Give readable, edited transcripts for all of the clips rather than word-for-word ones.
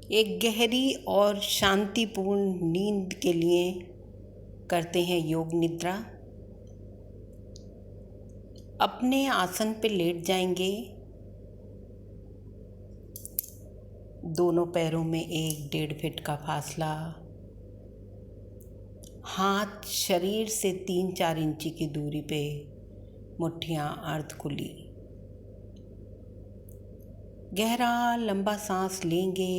एक गहरी और शांतिपूर्ण नींद के लिए करते हैं योग निद्रा। अपने आसन पे लेट जाएंगे। दोनों पैरों में 1-1.5 फीट का फासला। हाथ शरीर से 3-4 इंची की दूरी पे, मुट्ठियाँ अर्ध खुली। गहरा लंबा सांस लेंगे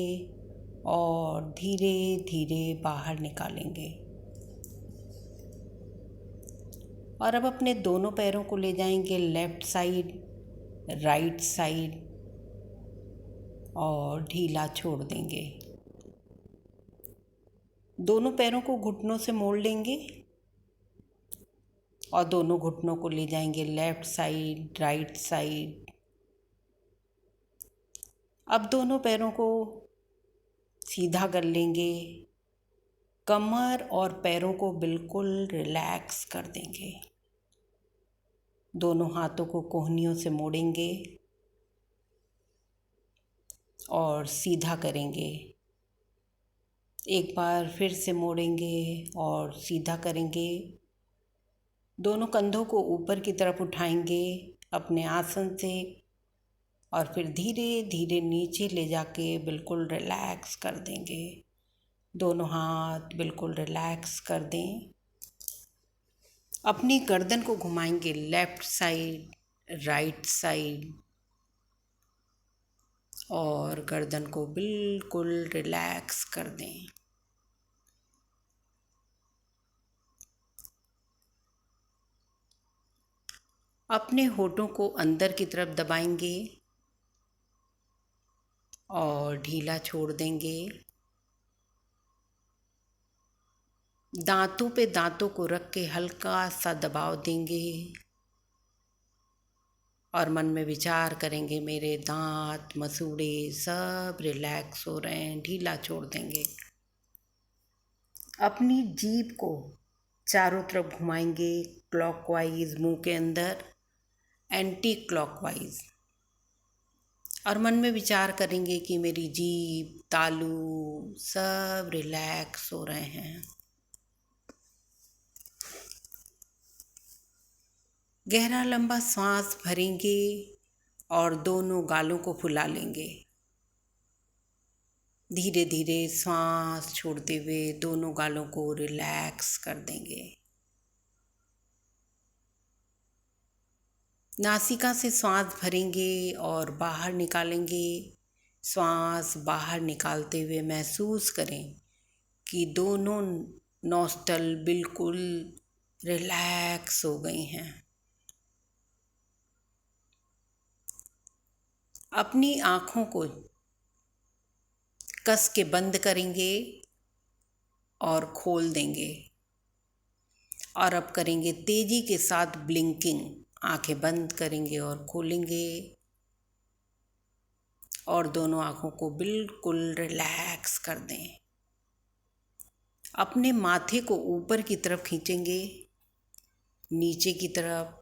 और धीरे धीरे बाहर निकालेंगे। और अब अपने दोनों पैरों को ले जाएंगे लेफ्ट साइड, राइट साइड और ढीला छोड़ देंगे। दोनों पैरों को घुटनों से मोड़ लेंगे और दोनों घुटनों को ले जाएंगे लेफ्ट साइड, राइट साइड। अब दोनों पैरों को सीधा कर लेंगे। कमर और पैरों को बिल्कुल रिलैक्स कर देंगे। दोनों हाथों को कोहनियों से मोड़ेंगे और सीधा करेंगे। एक बार फिर से मोड़ेंगे और सीधा करेंगे। दोनों कंधों को ऊपर की तरफ उठाएंगे अपने आसन से और फिर धीरे धीरे नीचे ले जाके बिल्कुल रिलैक्स कर देंगे। दोनों हाथ बिल्कुल रिलैक्स कर दें। अपनी गर्दन को घुमाएंगे लेफ्ट साइड, राइट साइड और गर्दन को बिल्कुल रिलैक्स कर दें। अपने होठों को अंदर की तरफ दबाएंगे और ढीला छोड़ देंगे। दांतों पे दांतों को रख के हल्का सा दबाव देंगे और मन में विचार करेंगे मेरे दांत, मसूड़े सब रिलैक्स हो रहे हैं। ढीला छोड़ देंगे। अपनी जीभ को चारों तरफ घुमाएंगे क्लॉकवाइज मुंह के अंदर, एंटी क्लॉकवाइज। और मन में विचार करेंगे कि मेरी जीभ, तालू सब रिलैक्स हो रहे हैं। गहरा लंबा सांस भरेंगे और दोनों गालों को फुला लेंगे। धीरे धीरे सांस छोड़ते हुए दोनों गालों को रिलैक्स कर देंगे। नासिका से सांस भरेंगे और बाहर निकालेंगे। सांस बाहर निकालते हुए महसूस करें कि दोनों नॉस्टल बिल्कुल रिलैक्स हो गई हैं। अपनी आँखों को कस के बंद करेंगे और खोल देंगे। और अब करेंगे तेजी के साथ ब्लिंकिंग। आंखें बंद करेंगे और खोलेंगे और दोनों आँखों को बिल्कुल रिलैक्स कर दें। अपने माथे को ऊपर की तरफ खींचेंगे, नीचे की तरफ।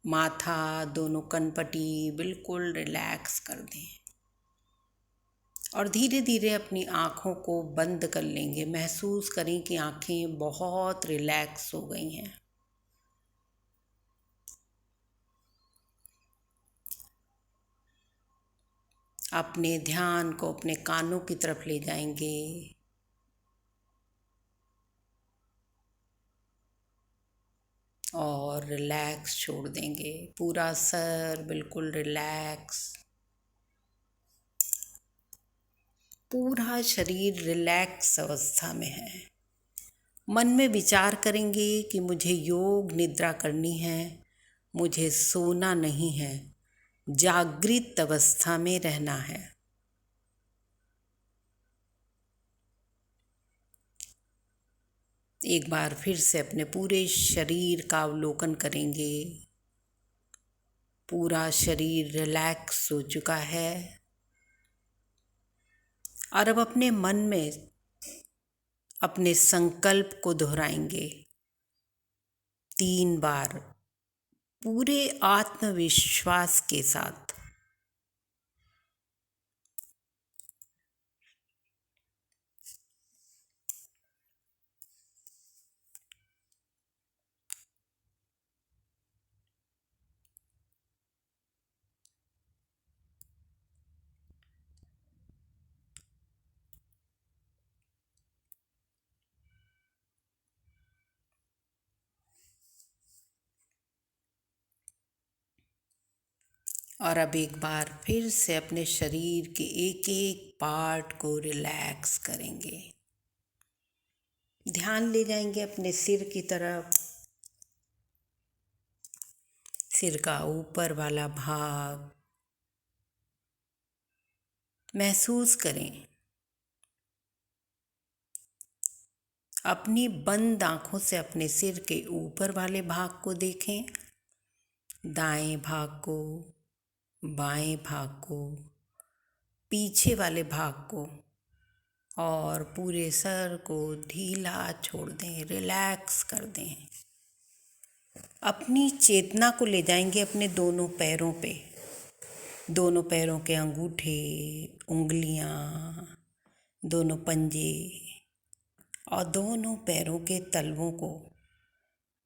माथा, दोनों कनपटी बिल्कुल रिलैक्स कर दें और धीरे धीरे अपनी आँखों को बंद कर लेंगे। महसूस करें कि आँखें बहुत रिलैक्स हो गई हैं। अपने ध्यान को अपने कानों की तरफ ले जाएंगे और रिलैक्स छोड़ देंगे। पूरा सर बिल्कुल रिलैक्स, पूरा शरीर रिलैक्स अवस्था में है। मन में विचार करेंगे कि मुझे योग निद्रा करनी है, मुझे सोना नहीं है, जागृत अवस्था में रहना है। एक बार फिर से अपने पूरे शरीर का अवलोकन करेंगे। पूरा शरीर रिलैक्स हो चुका है और अब अपने मन में अपने संकल्प को दोहराएंगे 3 बार पूरे आत्मविश्वास के साथ। और अब एक बार फिर से अपने शरीर के एक एक पार्ट को रिलैक्स करेंगे। ध्यान ले जाएंगे अपने सिर की तरफ। सिर का ऊपर वाला भाग महसूस करें। अपनी बंद आंखों से अपने सिर के ऊपर वाले भाग को देखें, दाएं भाग को, बाएं भाग को, पीछे वाले भाग को, और पूरे सर को ढीला छोड़ दें, रिलैक्स कर दें। अपनी चेतना को ले जाएंगे अपने दोनों पैरों पे। दोनों पैरों के अंगूठे, उंगलियां, दोनों पंजे और दोनों पैरों के तलवों को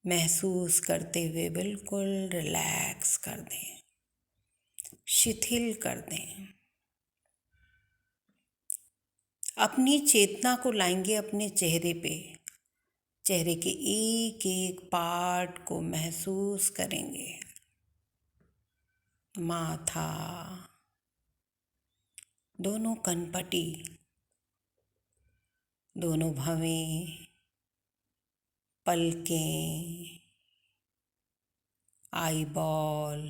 महसूस करते हुए बिल्कुल रिलैक्स कर दें, शिथिल कर दें। अपनी चेतना को लाएंगे अपने चेहरे पे। चेहरे के एक एक पार्ट को महसूस करेंगे। माथा, दोनों कनपटी, दोनों भवें, पलकें, आईबॉल,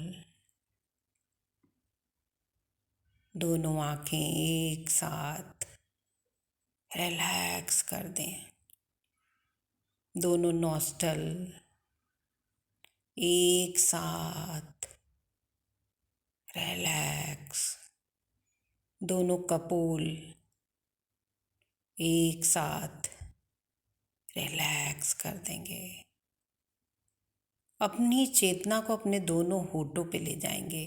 दोनों आँखें एक साथ रिलैक्स कर दें। दोनों नॉस्टल एक साथ रिलैक्स। दोनों कपोल एक साथ रिलैक्स कर देंगे। अपनी चेतना को अपने दोनों होठों पे ले जाएंगे।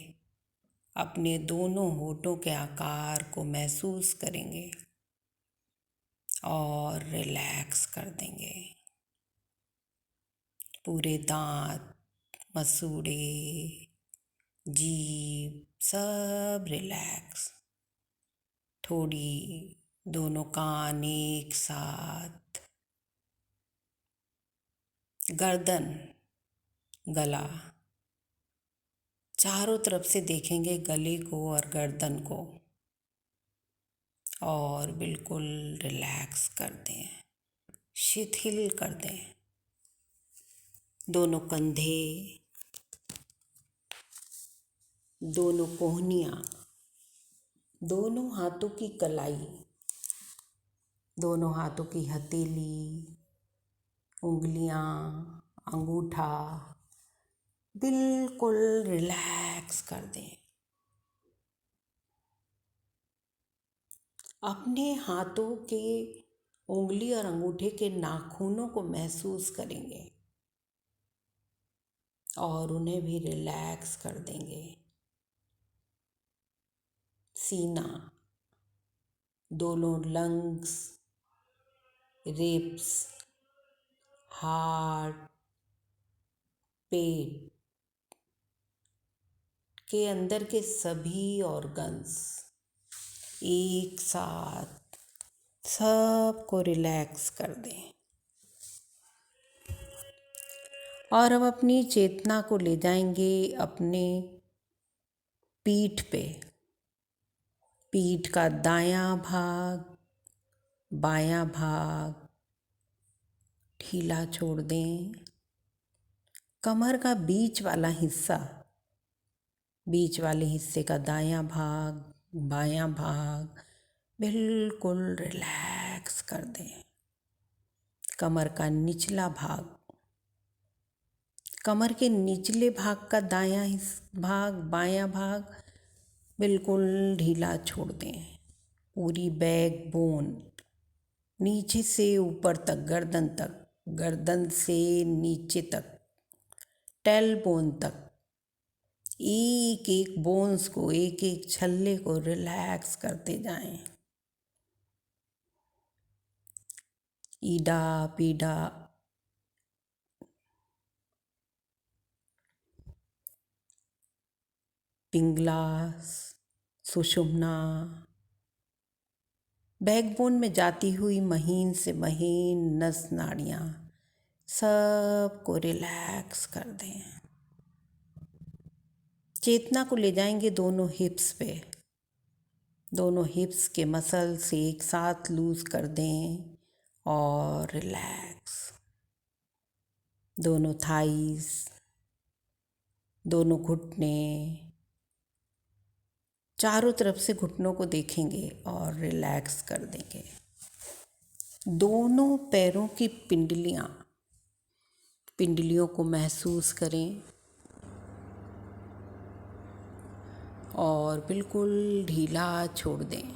अपने दोनों होठों के आकार को महसूस करेंगे और रिलैक्स कर देंगे। पूरे दांत, मसूड़े, जीभ सब रिलैक्स। थोड़ी दोनों कान एक साथ, गर्दन, गला, चारों तरफ से देखेंगे गले को और गर्दन को और बिल्कुल रिलैक्स कर दें, शिथिल कर दें। दोनों कंधे, दोनों कोहनियाँ, दोनों हाथों की कलाई, दोनों हाथों की हथेली, उंगलियां, अंगूठा बिल्कुल रिलैक्स कर दें। अपने हाथों के उंगली और अंगूठे के नाखूनों को महसूस करेंगे और उन्हें भी रिलैक्स कर देंगे। सीना, दोनों लंग्स, रिब्स, हार्ट, पेट के अंदर के सभी ऑर्गन्स एक साथ सबको रिलैक्स कर दें। और अब अपनी चेतना को ले जाएंगे अपने पीठ पे। पीठ का दायां भाग, बायां भाग ढीला छोड़ दें। कमर का बीच वाला हिस्सा, बीच वाले हिस्से का दायां भाग, बायां भाग बिल्कुल रिलैक्स कर दें। कमर का निचला भाग, कमर के निचले भाग का दायां भाग, बायां भाग बिल्कुल ढीला छोड़ दें। पूरी बैक बोन नीचे से ऊपर तक, गर्दन तक, गर्दन से नीचे तक, टेल बोन तक, एक एक बोन्स को, एक एक छल्ले को रिलैक्स करते जाएं। ईडा, पीडा, पिंगला, सुषुम्ना, बैकबोन में जाती हुई महीन से महीन नस नाड़ियाँ सबको रिलैक्स कर दें। चेतना को ले जाएंगे दोनों हिप्स पे। दोनों हिप्स के मसल्स एक साथ लूज कर दें और रिलैक्स। दोनों थाइस, दोनों घुटने, चारों तरफ से घुटनों को देखेंगे और रिलैक्स कर देंगे। दोनों पैरों की पिंडलियों को महसूस करें और बिल्कुल ढीला छोड़ दें।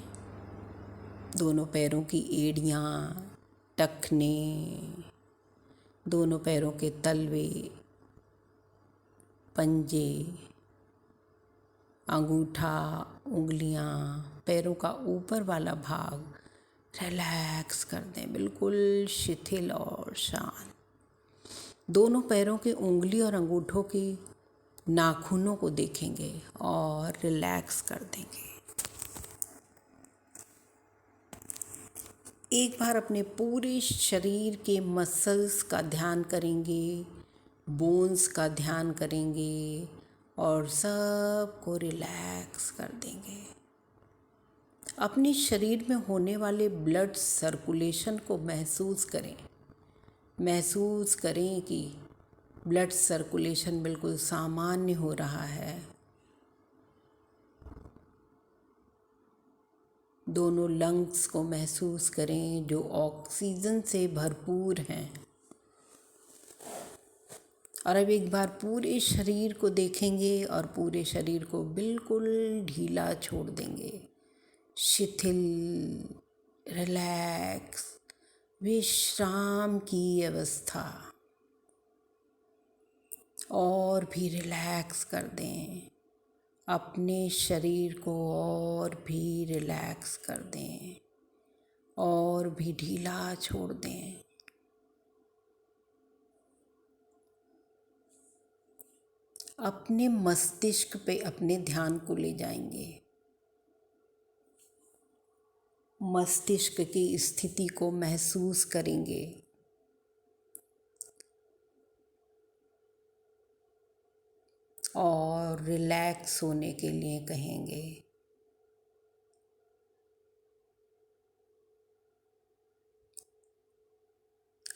दोनों पैरों की एड़ियाँ, टखने, दोनों पैरों के तलवे, पंजे, अंगूठा, उंगलियां, पैरों का ऊपर वाला भाग रिलैक्स कर दें, बिल्कुल शिथिल और शांत। दोनों पैरों की उंगली और अंगूठों की नाखूनों को देखेंगे और रिलैक्स कर देंगे। एक बार अपने पूरे शरीर के मसल्स का ध्यान करेंगे, बोन्स का ध्यान करेंगे और सबको रिलैक्स कर देंगे। अपने शरीर में होने वाले ब्लड सर्कुलेशन को महसूस करें। महसूस करें कि ब्लड सर्कुलेशन बिल्कुल सामान्य हो रहा है। दोनों लंग्स को महसूस करें जो ऑक्सीजन से भरपूर हैं। और अब एक बार पूरे शरीर को देखेंगे और पूरे शरीर को बिल्कुल ढीला छोड़ देंगे। शिथिल, रिलैक्स, विश्राम की अवस्था। और भी रिलैक्स कर दें अपने शरीर को, और भी रिलैक्स कर दें और भी ढीला छोड़ दें। अपने मस्तिष्क पे अपने ध्यान को ले जाएंगे। मस्तिष्क की स्थिति को महसूस करेंगे। और रिलैक्स होने के लिए कहेंगे।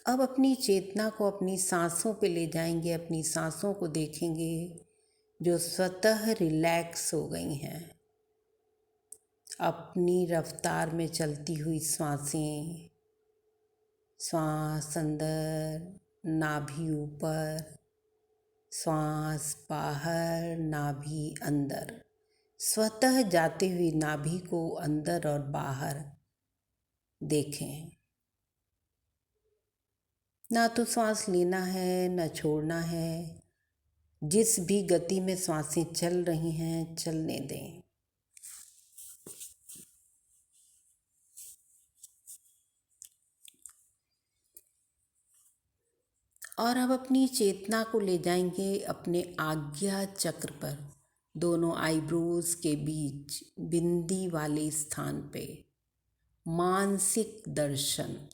अब अपनी चेतना को अपनी सांसों पे ले जाएंगे। अपनी सांसों को देखेंगे जो स्वतः रिलैक्स हो गई हैं। अपनी रफ्तार में चलती हुई सांसें, श्वास अंदर, नाभि ऊपर, श्वास बाहर, नाभि अंदर। स्वतः जाते हुए नाभि को अंदर और बाहर देखें। ना तो सांस लेना है ना छोड़ना है। जिस भी गति में सांसें चल रही हैं चलने दें। और अब अपनी चेतना को ले जाएंगे अपने आज्ञा चक्र पर, दोनों आईब्रोज के बीच बिंदी वाले स्थान पे। मानसिक दर्शन।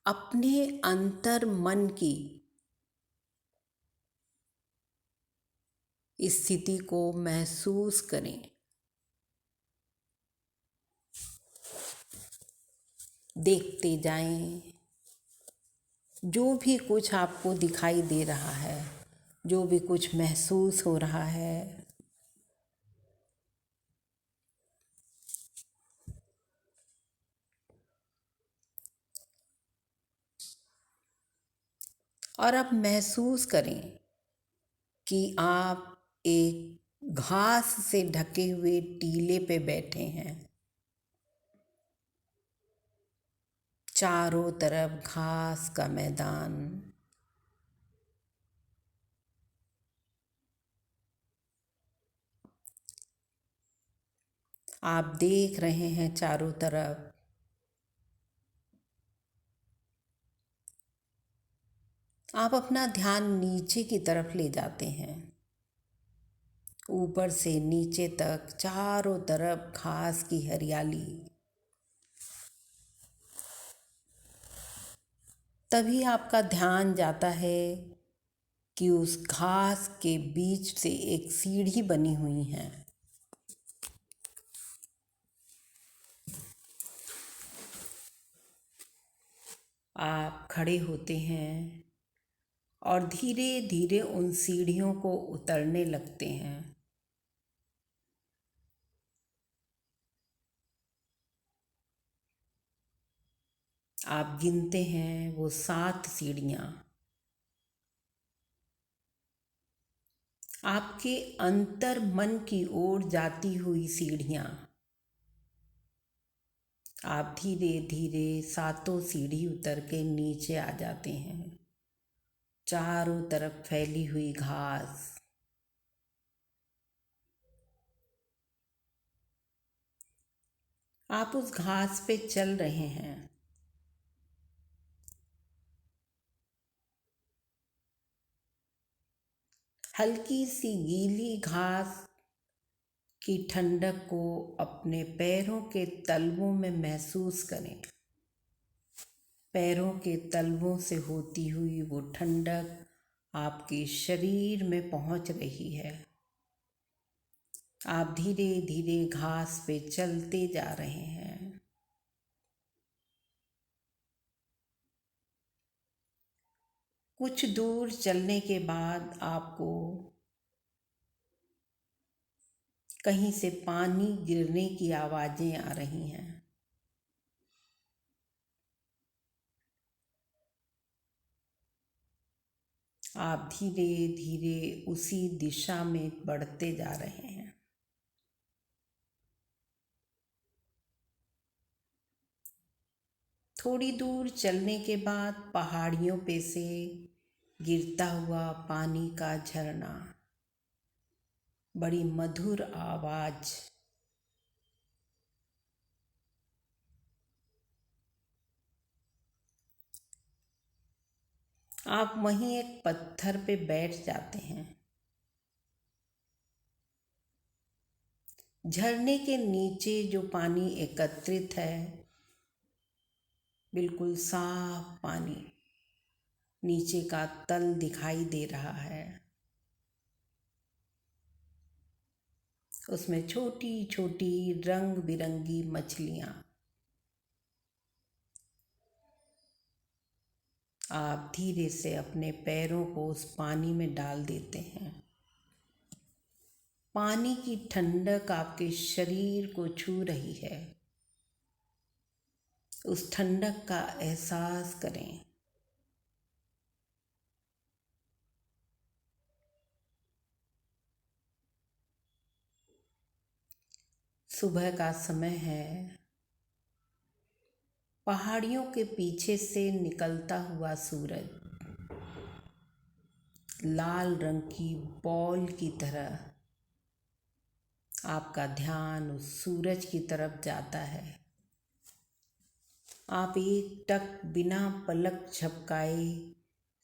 अपने अंतर मन की स्थिति को महसूस करें। देखते जाएं जो भी कुछ आपको दिखाई दे रहा है, जो भी कुछ महसूस हो रहा है। और अब महसूस करें कि आप एक घास से ढके हुए टीले पे बैठे हैं। चारों तरफ घास का मैदान। आप देख रहे हैं चारों तरफ। आप अपना ध्यान नीचे की तरफ ले जाते हैं। ऊपर से नीचे तक चारों तरफ घास की हरियाली। तभी आपका ध्यान जाता है कि उस घास के बीच से एक सीढ़ी बनी हुई है। आप खड़े होते हैं और धीरे धीरे उन सीढ़ियों को उतरने लगते हैं। आप गिनते हैं वो 7 सीढ़ियाँ। आपके अंतर मन की ओर जाती हुई सीढ़ियाँ। आप धीरे धीरे 7 सीढ़ी उतर के नीचे आ जाते हैं। चारों तरफ फैली हुई घास। आप उस घास पे चल रहे हैं। हल्की सी गीली घास की ठंडक को अपने पैरों के तलवों में महसूस करें। पैरों के तलवों से होती हुई वो ठंडक आपके शरीर में पहुंच रही है। आप धीरे धीरे घास पे चलते जा रहे हैं। कुछ दूर चलने के बाद आपको कहीं से पानी गिरने की आवाज़ें आ रही हैं। आप धीरे धीरे उसी दिशा में बढ़ते जा रहे हैं। थोड़ी दूर चलने के बाद पहाड़ियों पे से गिरता हुआ पानी का झरना, बड़ी मधुर आवाज़। आप वहीं एक पत्थर पे बैठ जाते हैं। झरने के नीचे जो पानी एकत्रित है, बिल्कुल साफ पानी, नीचे का तल दिखाई दे रहा है। उसमें छोटी छोटी रंग बिरंगी मछलियाँ। आप धीरे से अपने पैरों को उस पानी में डाल देते हैं। पानी की ठंडक आपके शरीर को छू रही है। उस ठंडक का एहसास करें। सुबह का समय है। पहाड़ियों के पीछे से निकलता हुआ सूरज लाल रंग की बॉल की तरह आपका ध्यान उस सूरज की तरफ जाता है। आप एक टक बिना पलक झपकाए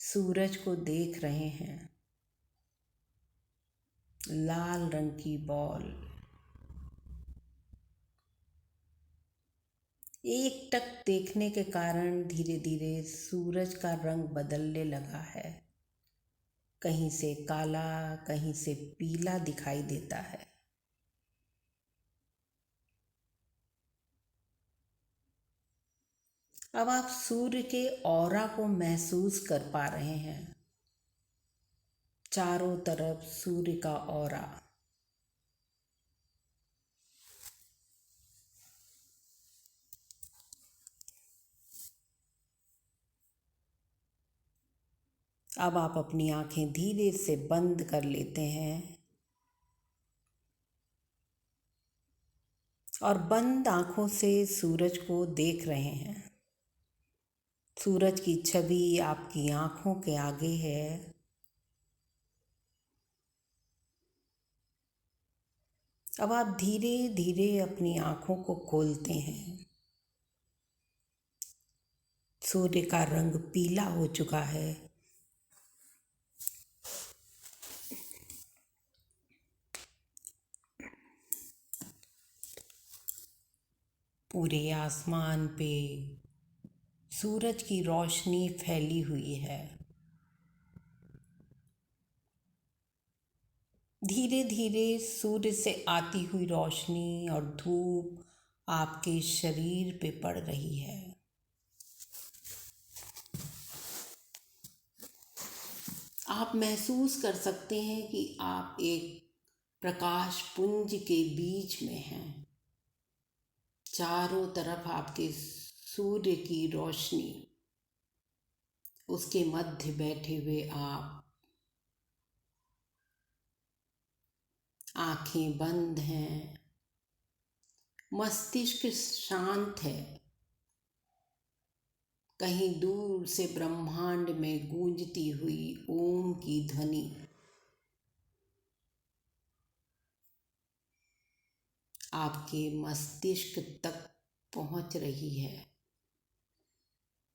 सूरज को देख रहे हैं। लाल रंग की बॉल एक टक देखने के कारण धीरे धीरे सूरज का रंग बदलने लगा है। कहीं से काला, कहीं से पीला दिखाई देता है। अब आप सूर्य के ऑरा को महसूस कर पा रहे हैं। चारों तरफ सूर्य का ऑरा। अब आप अपनी आंखें धीरे से बंद कर लेते हैं और बंद आंखों से सूरज को देख रहे हैं। सूरज की छवि आपकी आंखों के आगे है। अब आप धीरे धीरे अपनी आंखों को खोलते हैं। सूर्य का रंग पीला हो चुका है। पूरे आसमान पे सूरज की रोशनी फैली हुई है। धीरे धीरे सूर्य से आती हुई रोशनी और धूप आपके शरीर पे पड़ रही है। आप महसूस कर सकते हैं कि आप एक प्रकाश पुंज के बीच में हैं। चारों तरफ आपके सूर्य की रोशनी, उसके मध्य बैठे हुए आप, आंखें बंद हैं, मस्तिष्क शांत है। कहीं दूर से ब्रह्मांड में गूंजती हुई ओम की ध्वनि आपके मस्तिष्क तक पहुंच रही है।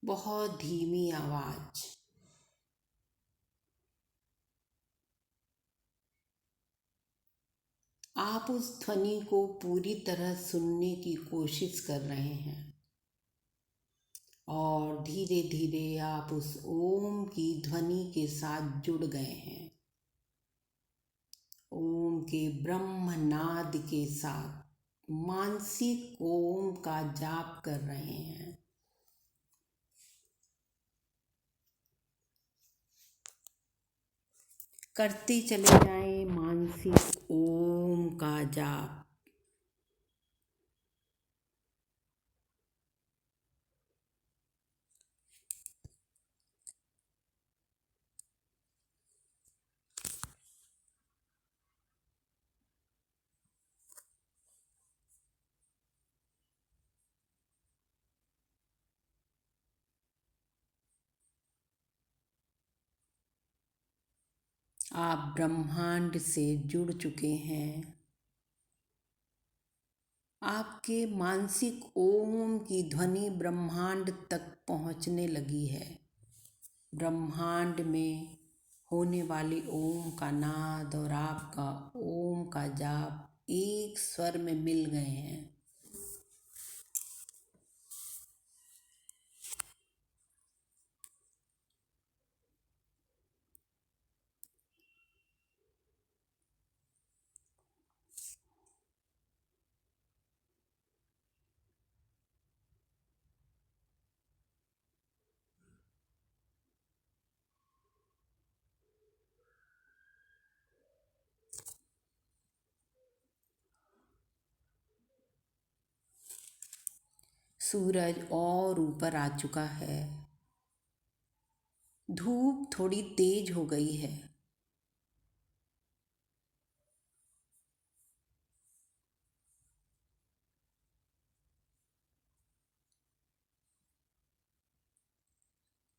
बहुत धीमी आवाज। आप उस ध्वनि को पूरी तरह सुनने की कोशिश कर रहे हैं और धीरे धीरे आप उस ओम की ध्वनि के साथ जुड़ गए हैं। ओम के ब्रह्मनाद के साथ मानसिक ओम का जाप कर रहे हैं। करते चले जाएं मानसिक ओम का जाप। आप ब्रह्मांड से जुड़ चुके हैं। आपके मानसिक ओम की ध्वनि ब्रह्मांड तक पहुंचने लगी है। ब्रह्मांड में होने वाले ओम का नाद और आपका ओम का जाप एक स्वर में मिल गए हैं। सूरज और ऊपर आ चुका है। धूप थोड़ी तेज हो गई है।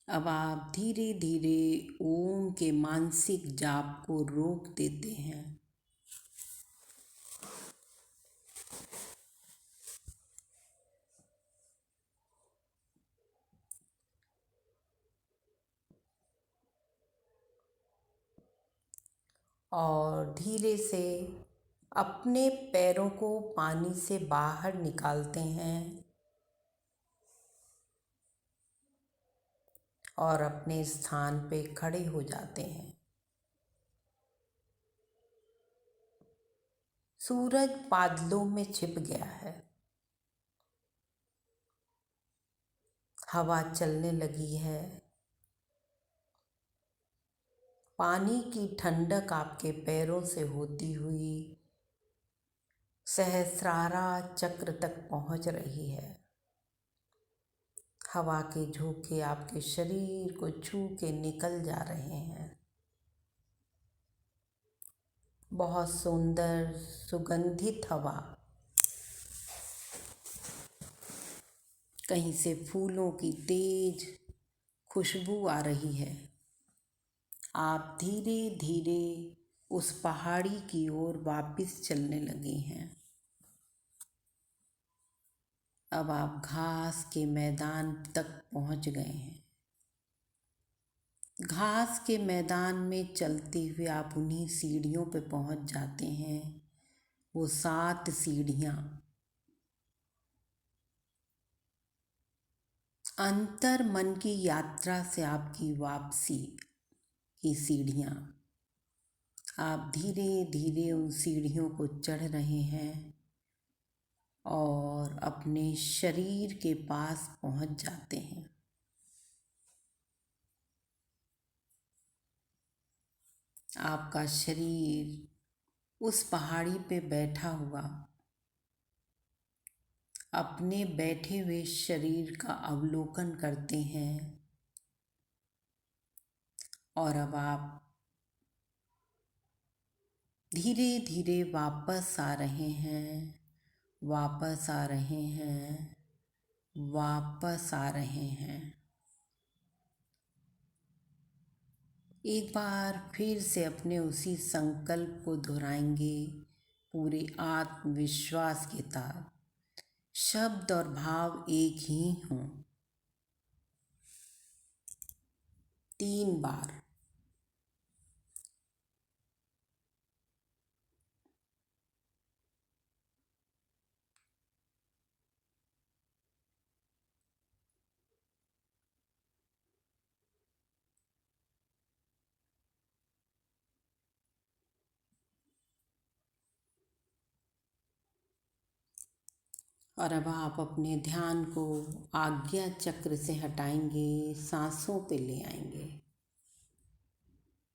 अब आप धीरे धीरे ओम के मानसिक जाप को रोक देते हैं। और धीरे से अपने पैरों को पानी से बाहर निकालते हैं और अपने स्थान पे खड़े हो जाते हैं। सूरज बादलों में छिप गया है। हवा चलने लगी है। पानी की ठंडक आपके पैरों से होती हुई सहस्रारा चक्र तक पहुंच रही है। हवा के झोंके आपके शरीर को छू के निकल जा रहे हैं। बहुत सुंदर सुगंधित हवा। कहीं से फूलों की तेज खुशबू आ रही है। आप धीरे धीरे उस पहाड़ी की ओर वापस चलने लगे हैं। अब आप घास के मैदान तक पहुंच गए हैं। घास के मैदान में चलते हुए आप उन्हीं सीढ़ियों पे पहुंच जाते हैं। वो 7 सीढ़ियाँ अंतर मन की यात्रा से आपकी वापसी की सीढ़ियाँ। आप धीरे धीरे उन सीढ़ियों को चढ़ रहे हैं और अपने शरीर के पास पहुंच जाते हैं। आपका शरीर उस पहाड़ी पे बैठा हुआ अपने बैठे हुए शरीर का अवलोकन करते हैं और अब आप धीरे धीरे वापस आ रहे हैं, वापस आ रहे हैं, वापस आ रहे हैं। एक बार फिर से अपने उसी संकल्प को दोहराएंगे पूरे आत्मविश्वास के साथ। शब्द और भाव एक ही हों। 3 बार। और अब आप अपने ध्यान को आज्ञा चक्र से हटाएंगे, सांसों पे ले आएंगे।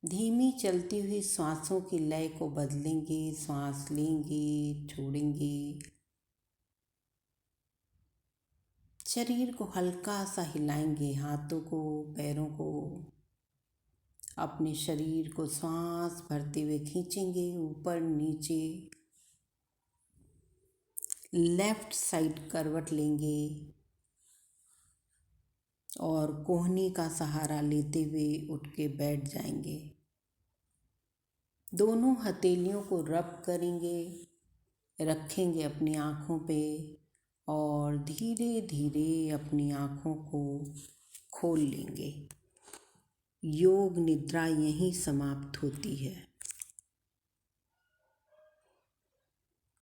धीमी चलती हुई सांसों की लय को बदलेंगे। सांस लेंगे, छोड़ेंगे। शरीर को हल्का सा हिलाएंगे, हाथों को, पैरों को। अपने शरीर को सांस भरते हुए खींचेंगे ऊपर नीचे। लेफ्ट साइड करवट लेंगे और कोहनी का सहारा लेते हुए उठ के बैठ जाएंगे। दोनों हथेलियों को रब करेंगे, रखेंगे अपनी आँखों पे और धीरे धीरे अपनी आँखों को खोल लेंगे। योग निद्रा यहीं समाप्त होती है।